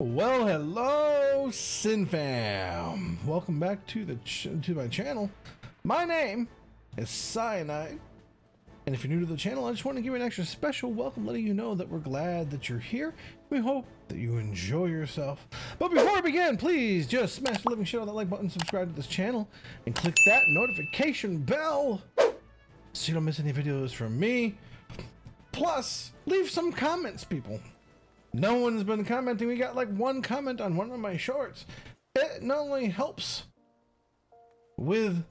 Well, hello, Sin Fam. Welcome back to my channel. My name is Cyanide, and if you're new to the channel, I just want to give you an extra special welcome, letting you know that we're glad that you're here. We hope that you enjoy yourself. But before we begin, please just smash the living shit on that like button, subscribe to this channel, and click that notification bell so you don't miss any videos from me. Plus, leave some comments, people. No one's been commenting. We got like one comment on one of my shorts. It not only helps with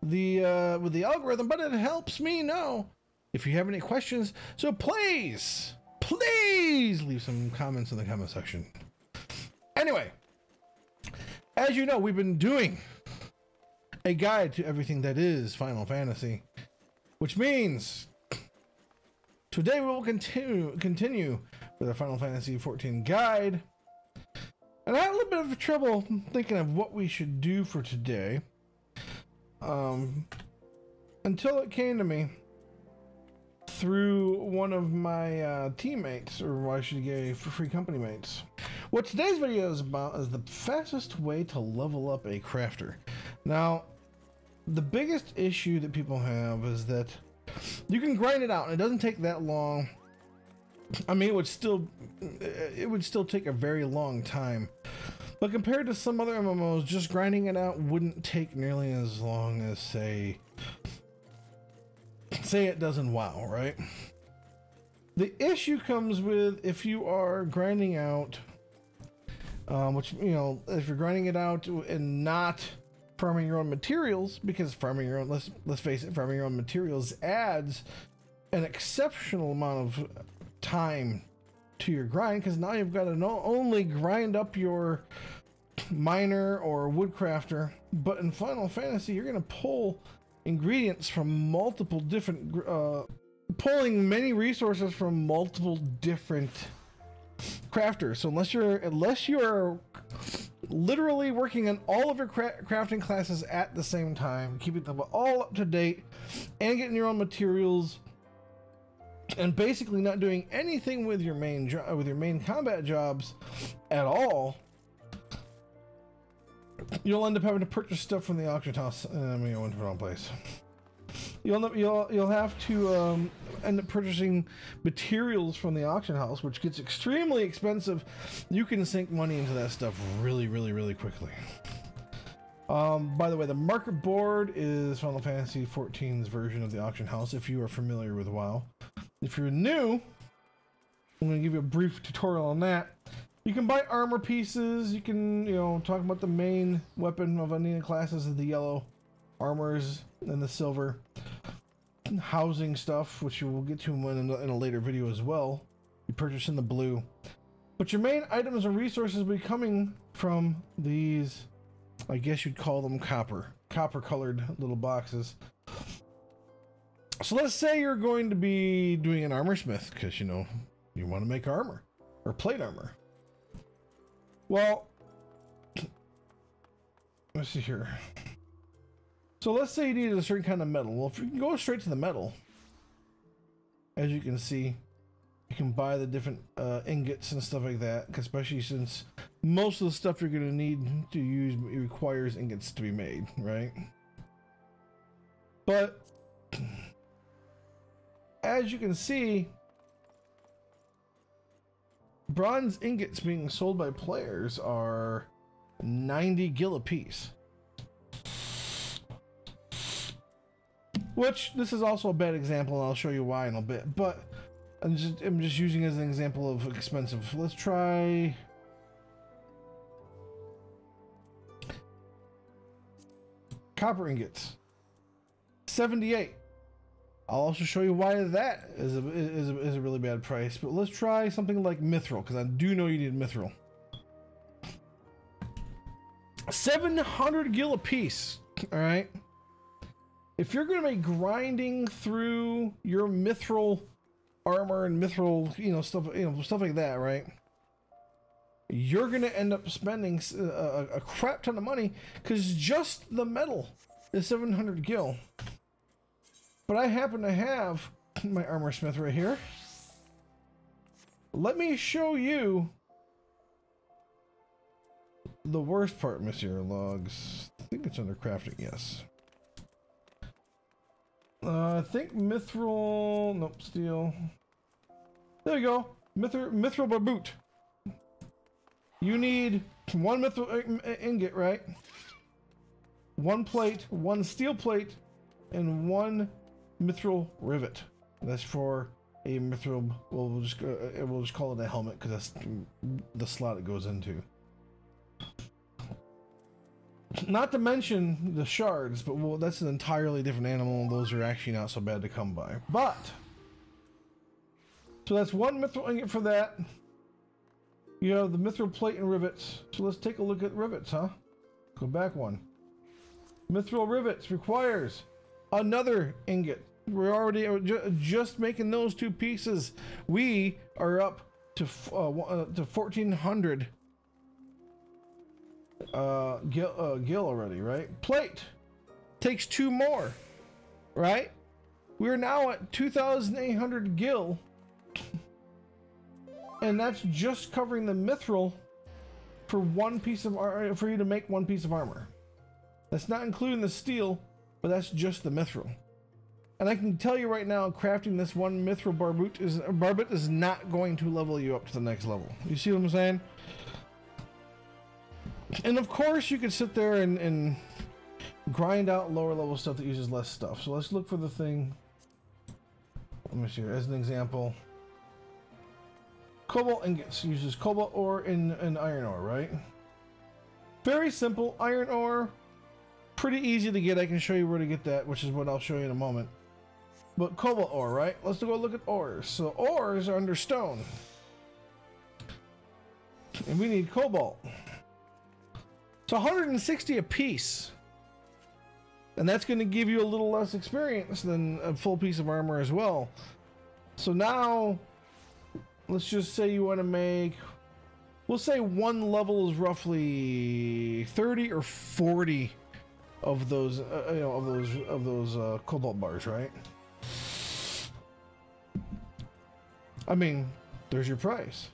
the algorithm, but it helps me know if you have any questions. So please leave some comments in the comment section. Anyway, as you know, we've been doing a guide to everything that is Final Fantasy, which means today we will continue with our Final Fantasy XIV guide. And I had a little bit of trouble thinking of what we should do for today. Until it came to me through one of my teammates, or I should say free company mates. What today's video is about is the fastest way to level up a crafter. Now, the biggest issue that people have is that you can grind it out and it doesn't take that long. I mean, it would still take a very long time, but compared to some other MMOs, just grinding it out wouldn't take nearly as long as say it does in WoW, right? The issue comes with if you are grinding out, which, you know, if you're grinding it out and not farming your own materials, because farming your own, let's face it, farming your own materials adds an exceptional amount of time to your grind, because now you've got to not only grind up your miner or woodcrafter, but in Final Fantasy you're going to pull ingredients from multiple different pulling many resources from multiple different crafters. So unless you're literally working on all of your crafting classes at the same time, keeping them all up to date and getting your own materials, and basically not doing anything with your main combat jobs at all, you'll end up having to purchase stuff from the auction house. I'm going to go into the wrong place. You'll have to end up purchasing materials from the auction house, which gets extremely expensive. You can sink money into that stuff really quickly. By the way, the market board is Final Fantasy XIV's version of the auction house, if you are familiar with WoW. If you're new, I'm going to give you a brief tutorial on that. You can buy armor pieces. You can, talk about the main weapon of any classes of the yellow armors and the silver housing stuff, which you will get to in a later video as well. You purchase in the blue. But your main items and resources will be coming from these, I guess you'd call them copper colored little boxes. So let's say you're going to be doing an armor smith because you want to make armor or plate armor. Well, let's see here. So let's say you needed a certain kind of metal. Well, if you can go straight to the metal, as you can see, you can buy the different ingots and stuff like that, especially since most of the stuff you're going to need to use requires ingots to be made, right? But as you can see, bronze ingots being sold by players are 90 gil a piece. Which, this is also a bad example, and I'll show you why in a bit, but I'm just using it as an example of expensive. Let's try copper ingots. 78. I'll also show you why that is a really bad price. But let's try something like mithril, because I do know you need mithril. 700 gil a piece. All right. If you're going to be grinding through your mithril armor and mithril, stuff like that, right? You're going to end up spending a crap ton of money, because just the metal is 700 gil. But I happen to have my armor smith right here. Let me show you the worst part, Monsieur Logs. I think it's under crafting, yes. I think mithril, nope, steel. There you go, mithril barboot. You need one mithril ingot, right? One plate, one steel plate, and one mithril rivet. That's for a mithril. Well, we'll just call it a helmet because that's the slot it goes into. Not to mention the shards, but well, that's an entirely different animal, and those are actually not so bad to come by. But so that's one mithril ingot for that. You have the mithril plate and rivets. So let's take a look at rivets, huh? Go back one. Mithril rivets requires another ingot. We're already just making those two pieces. We are up to 1,400 gil already, right? Plate takes 2 more, right? We're now at 2,800 gil, and that's just covering the mithril for one piece of for you to make one piece of armor. That's not including the steel, but that's just the mithril. And I can tell you right now, crafting this one mithril barbot is not going to level you up to the next level. You see what I'm saying? And of course, you could sit there and grind out lower level stuff that uses less stuff. So let's look for the thing. Let me see here. As an example, cobalt ingots uses cobalt ore and iron ore, right? Very simple. Iron ore, pretty easy to get. I can show you where to get that, which is what I'll show you in a moment. But cobalt ore, right? Let's go look at ores. So ores are under stone, and we need cobalt. It's 160 a piece, and that's going to give you a little less experience than a full piece of armor as well. So now, let's just say you want to make, we'll say one level is roughly 30 or 40 of those, of those cobalt bars, right? I mean, there's your price.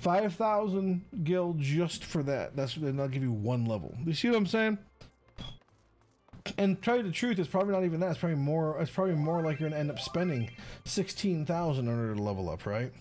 5,000 gil just for that. And I'll give you one level. You see what I'm saying? And tell you the truth, it's probably not even that. It's probably more. It's probably more like you're gonna end up spending 16,000 in order to level up, right?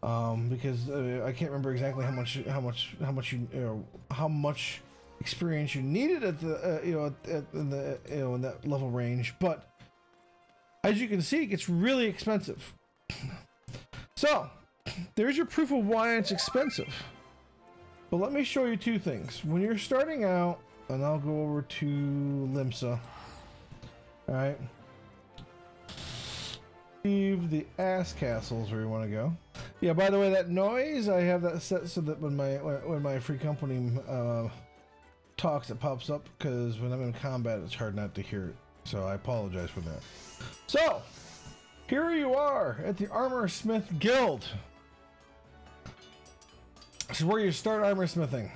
Because I can't remember exactly how much experience you needed at the in that level range. But as you can see, it gets really expensive. So there's your proof of why it's expensive. But let me show you two things. When you're starting out, and I'll go over to Limsa. Alright. Leave the ass castles where you want to go. Yeah, by the way, that noise, I have that set so that when my free company talks, it pops up, because when I'm in combat, it's hard not to hear it. So I apologize for that. So, here you are at the Armor Smith Guild. This is where you start armor smithing.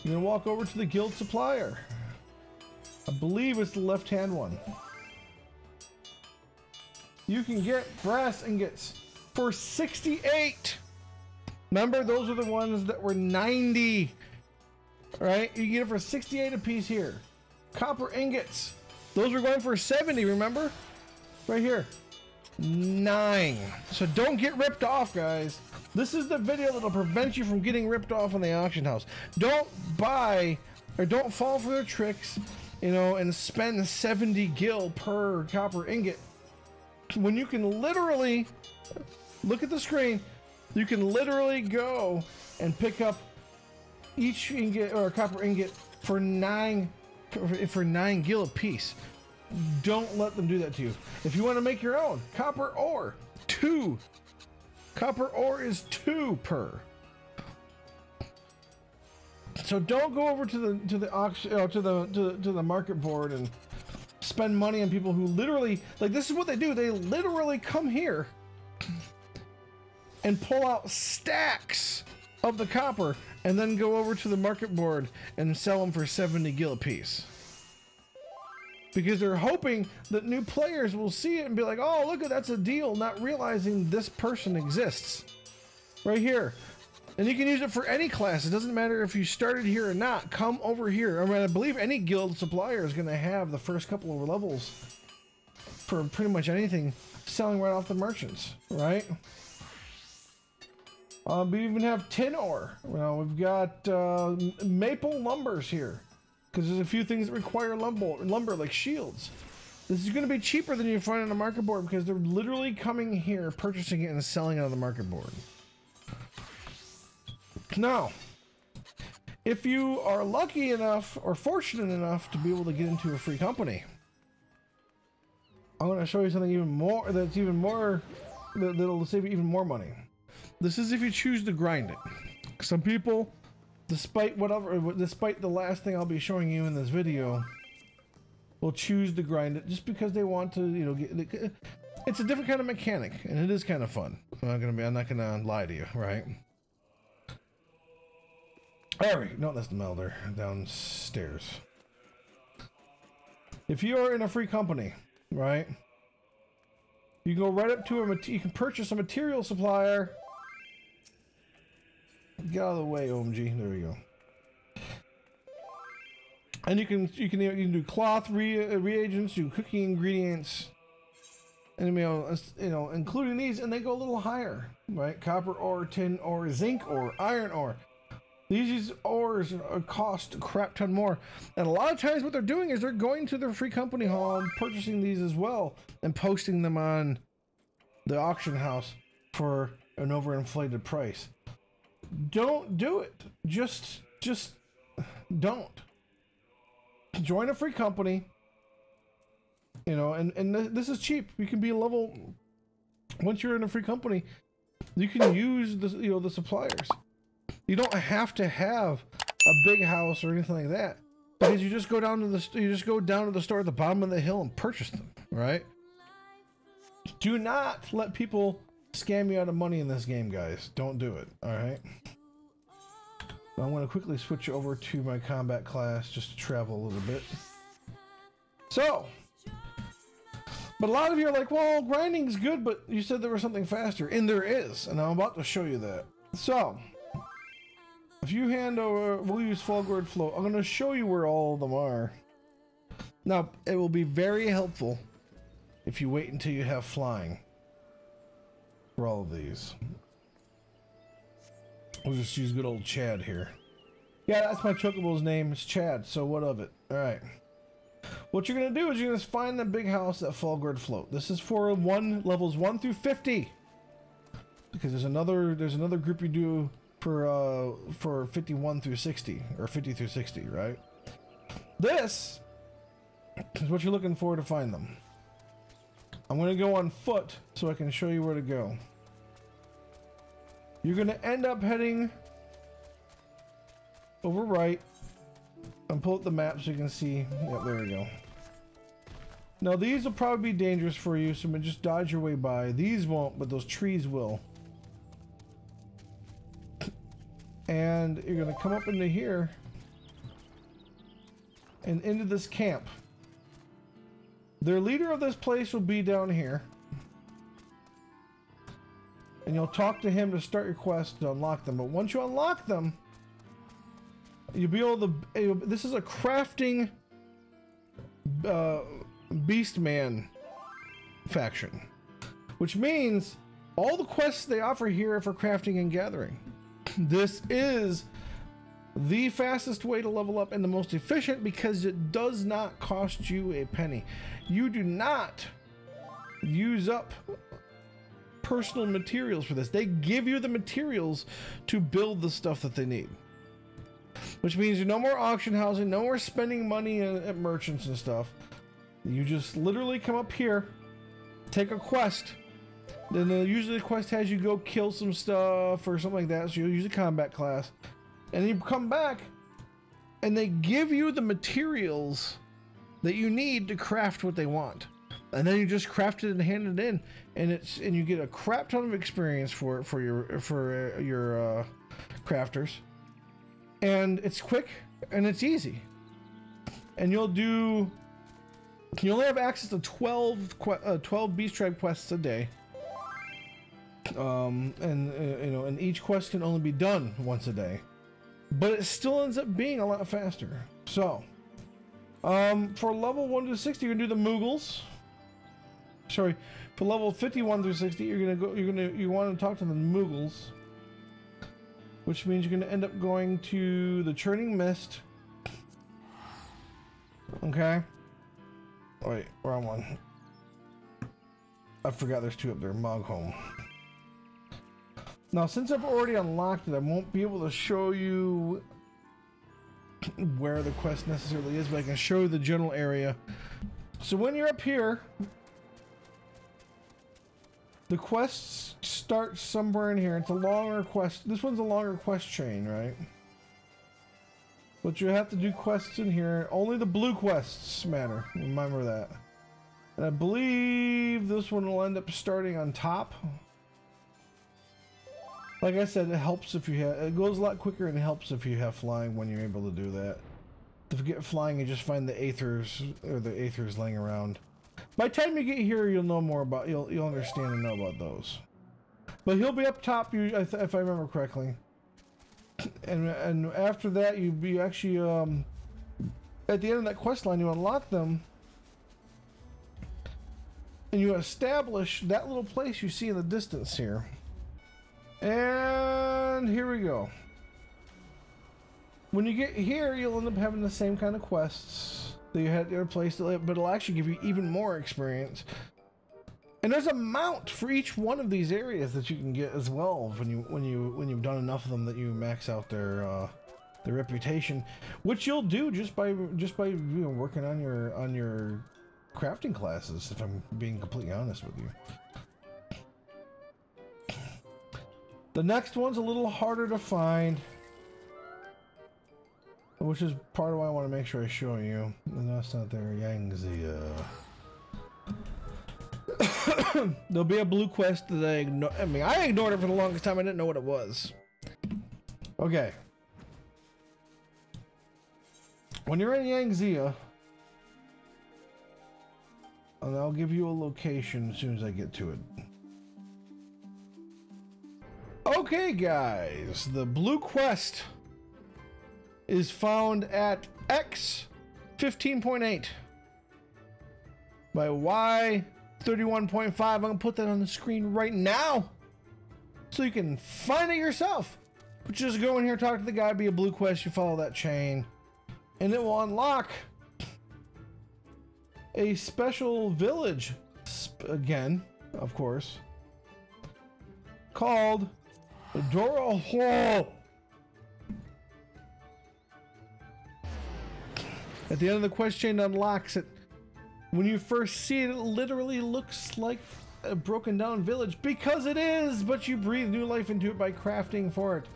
You're gonna walk over to the guild supplier. I believe it's the left-hand one. You can get brass ingots for 68. Remember, those are the ones that were 90. Right? You get it for 68 a piece here. Copper ingots. Those were going for 70, remember? Right here. 9. So don't get ripped off, guys. This is the video that'll prevent you from getting ripped off in the auction house. Don't buy or don't fall for their tricks, you know, and spend 70 gil per copper ingot when you can literally look at the screen. You can literally go and pick up each ingot or copper ingot for 9 gil a piece. Don't let them do that to you. If you want to make your own, copper ore, 2. Copper ore is 2 per. So don't go over to the auction, to the market board and spend money on people who literally, like, this is what they do. They literally come here and pull out stacks of the copper and then go over to the market board and sell them for 70 gil a piece. Because they're hoping that new players will see it and be like, oh, look, that's a deal, not realizing this person exists. Right here. And you can use it for any class. It doesn't matter if you started here or not. Come over here. I mean, I believe any guild supplier is going to have the first couple of levels for pretty much anything selling right off the merchants, right? We even have tin ore. Well, we've got maple lumbers here because there's a few things that require lumber like shields. This is going to be cheaper than you find on the market board because they're literally coming here, purchasing it, and selling it on the market board. Now, if you are lucky enough or fortunate enough to be able to get into a free company, I'm going to show you something even more that's even more that'll save you even more money. This is if you choose to grind it. Some people, despite the last thing I'll be showing you in this video, will choose to grind it just because they want to, you know, get. It's a different kind of mechanic, and it is kind of fun. I'm not gonna lie to you, right? No, that's the melter downstairs. If you are in a free company, right, you go right up to you can purchase a material supplier. Get out of the way, OMG. There we go. And you can do cloth reagents, do cooking ingredients, and you know, including these, and they go a little higher, right? Copper ore, tin ore, zinc ore, iron ore. These ores cost a crap ton more. And a lot of times what they're doing is they're going to their free company hall and purchasing these as well and posting them on the auction house for an overinflated price. Don't do it. Just don't. Join a free company. You know, and this is cheap. You can be a level, once you're in a free company, you can use the, you know, the suppliers. You don't have to have a big house or anything like that, because you just go down to the store at the bottom of the hill and purchase them, right? Do not let people scam you out of money in this game, guys. Don't do it. All right. I'm going to quickly switch over to my combat class just to travel a little bit. So, but a lot of you are like, well, grinding's good, but you said there was something faster, and there is, and I'm about to show you that. So, if you hand over, we'll use Fulgrid Float. I'm going to show you where all of them are. Now, it will be very helpful if you wait until you have flying for all of these. We'll just use good old Chad here. Yeah, that's my Chocobo's name. It's Chad, so what of it? Alright. What you're going to do is you're going to find the big house at Fulgrid Float. This is for levels 1 through 50. Because there's another group you do for 51 through 60, or 50 through 60, right? This is what you're looking for to find them. I'm going to go on foot so I can show you where to go. You're going to end up heading over right and pull up the map so you can see. Yep, there we go. Now these will probably be dangerous for you, so just dodge your way by. These won't, but those trees will. And you're going to come up into here and into this camp. Their leader of this place will be down here. And you'll talk to him to start your quest to unlock them. But once you unlock them, you'll be able to... This is a crafting Beastman faction. Which means all the quests they offer here are for crafting and gathering. This is the fastest way to level up and the most efficient because it does not cost you a penny. You do not use up personal materials for this. They give you the materials to build the stuff that they need. Which means no more auction housing, no more spending money at merchants and stuff. You just literally come up here, take a quest. Then usually the quest has you go kill some stuff or something like that, so you'll use a combat class. And you come back, and they give you the materials that you need to craft what they want. And then you just craft it and hand it in, and you get a crap ton of experience for your crafters. And it's quick and it's easy. And you only have access to 12 Beast Tribe quests a day. And each quest can only be done once a day, but it still ends up being a lot faster. So, for level 1 to 60, you're gonna do the Moogles. Sorry, for level 51 through 60, you want to talk to the Moogles, which means you're gonna end up going to the Churning Mist. Okay. Wait, wrong one. I forgot there's 2 up there. Mogholm. Now, since I've already unlocked it, I won't be able to show you where the quest necessarily is, but I can show you the general area. So when you're up here, the quests start somewhere in here. It's a longer quest. This one's a longer quest chain, right? But you have to do quests in here. Only the blue quests matter. Remember that. And I believe this one will end up starting on top. Like I said, it helps if you have... It goes a lot quicker and it helps if you have flying when you're able to do that. If you get flying, you just find the Aethers, or the Aethers laying around. By the time you get here, you'll know more about... You'll understand and know about those. But he'll be up top, if I remember correctly. And after that, you actually... at the end of that quest line, you unlock them. And you establish that little place you see in the distance here. And here we go. When you get here, you'll end up having the same kind of quests that you had at the other place, but it'll actually give you even more experience. And there's a mount for each one of these areas that you can get as well when you've done enough of them that you max out their reputation, which you'll do just by working on your crafting classes. If I'm being completely honest with you. The next one's a little harder to find, which is part of why I want to make sure I show you. No, it's not there. Yangzia. There'll be a blue quest that I ignored it for the longest time. I didn't know what it was. Okay. When you're in Yangzia, and I'll give you a location as soon as I get to it. Okay, guys, the blue quest is found at X15.8 by Y31.5. I'm gonna put that on the screen right now so you can find it yourself. But just go in here, talk to the guy, be a blue quest, you follow that chain, and it will unlock a special village, again, of course, called Dora Hall. At the end of the quest chain, unlocks it. When you first see it, it literally looks like a broken down village, because it is, but you breathe new life into it by crafting for it.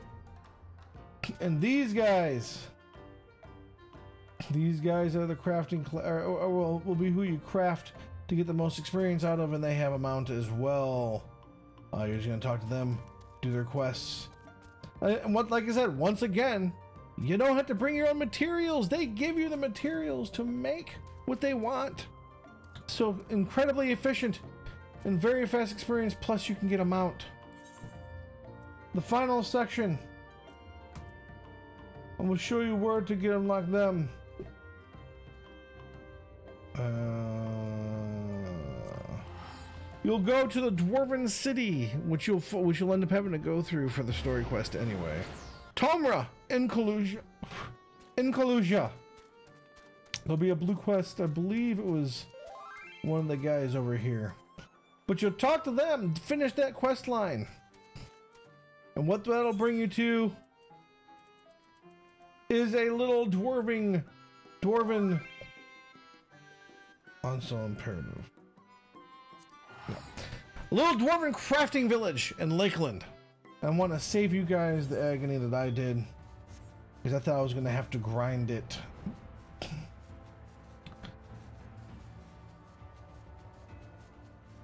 And these guys are the crafting, will be who you craft to get the most experience out of, and they have a mount as well. You're just gonna talk to them, do their quests. And like I said, once again, you don't have to bring your own materials. They give you the materials to make what they want. So incredibly efficient and very fast experience, plus you can get a mount. The final section, I'm gonna show you where to get unlock them. You'll go to the Dwarven City, which you'll end up having to go through for the story quest anyway. Tomra in Kalusia. There'll be a blue quest. I believe it was one of the guys over here. But you'll talk to them, finish that quest line. And what that'll bring you to is a little dwarven Ansel imperative. No. A little dwarven crafting village in Lakeland. I want to save you guys the agony that I did, because I thought I was going to have to grind it.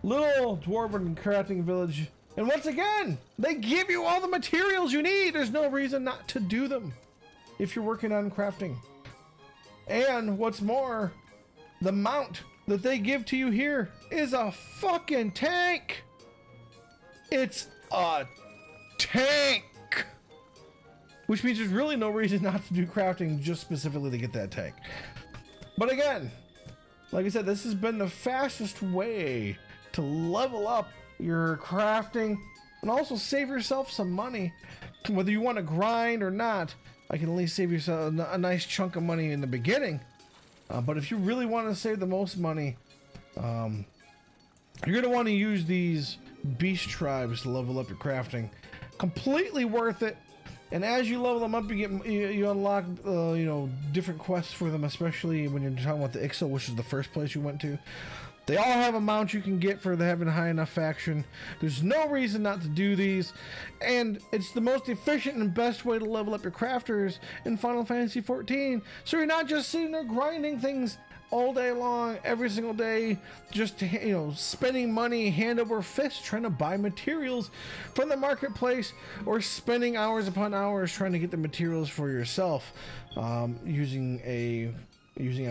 Little dwarven crafting village. And once again, they give you all the materials you need. There's no reason not to do them if you're working on crafting. And what's more, the mount that they give to you here is a fucking tank. It's a tank. Which means there's really no reason not to do crafting just specifically to get that tank. But again, like I said, this has been the fastest way to level up your crafting and also save yourself some money. Whether you want to grind or not, I can at least save yourself a nice chunk of money in the beginning. But if you really want to save the most money, you're going to want to use these beast tribes to level up your crafting. Completely worth it. And as you level them up, you unlock you know, different quests for them, especially when you're talking about the XIV, which is the first place you went to. They all have amounts you can get for having a high enough faction. There's no reason not to do these, and it's the most efficient and best way to level up your crafters in Final Fantasy XIV. So you're not just sitting there grinding things all day long, every single day, just to, you know, spending money hand over fist trying to buy materials from the marketplace, or spending hours upon hours trying to get the materials for yourself, using a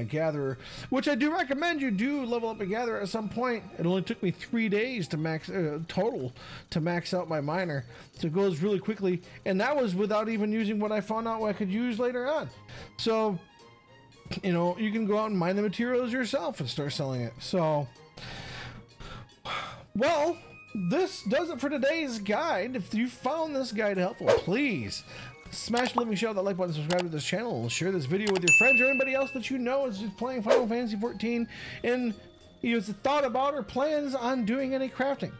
gatherer, which I do recommend you do level up a gatherer at some point. It only took me 3 days to max total to max out my miner, so it goes really quickly, and that was without even using what I found out what I could use later on. So, you know, you can go out and mine the materials yourself and start selling it. So, well, this does it for today's guide. If you found this guide helpful, please smash the living share, that like button, subscribe to this channel, and share this video with your friends or anybody else that you know is playing Final Fantasy XIV and has thought about or plans on doing any crafting.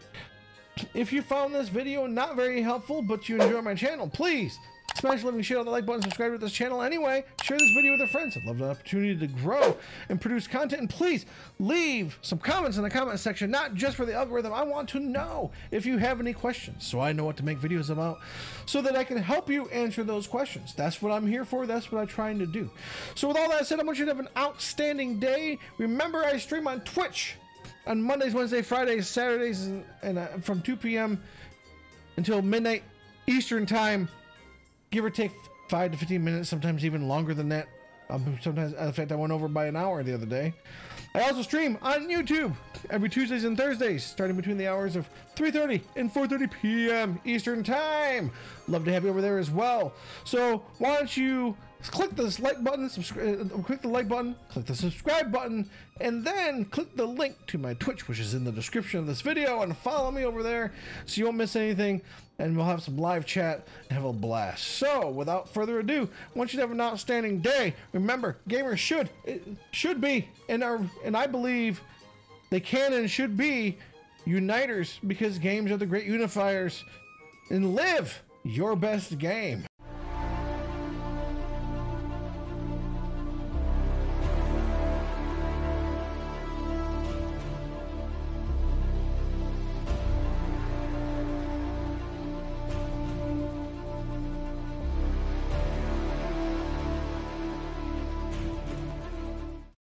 If you found this video not very helpful but you enjoy my channel, please smash the living share, that like button, subscribe to this channel anyway, share this video with your friends. I'd love the opportunity to grow and produce content, and please leave some comments in the comment section, not just for the algorithm. I want to know if you have any questions so I know what to make videos about, so that I can help you answer those questions. That's what I'm here for. That's what I'm trying to do. So with all that said, I want you to have an outstanding day. Remember, I stream on Twitch on Mondays, Wednesdays, Fridays, Saturdays, and from 2 p.m. until midnight Eastern time. Give or take 5 to 15 minutes, sometimes even longer than that. Sometimes, in fact, I went over by an hour the other day. I also stream on YouTube every Tuesdays and Thursdays, starting between the hours of 3:30 and 4:30 p.m. Eastern Time. Love to have you over there as well. So why don't you click this like button, click the like button, click the subscribe button, and then click the link to my Twitch, which is in the description of this video, and follow me over there so you won't miss anything, and we'll have some live chat and have a blast. So without further ado, I want you to have an outstanding day. Remember, gamers should be, and I believe they can and should be, uniters, because games are the great unifiers, and live your best game.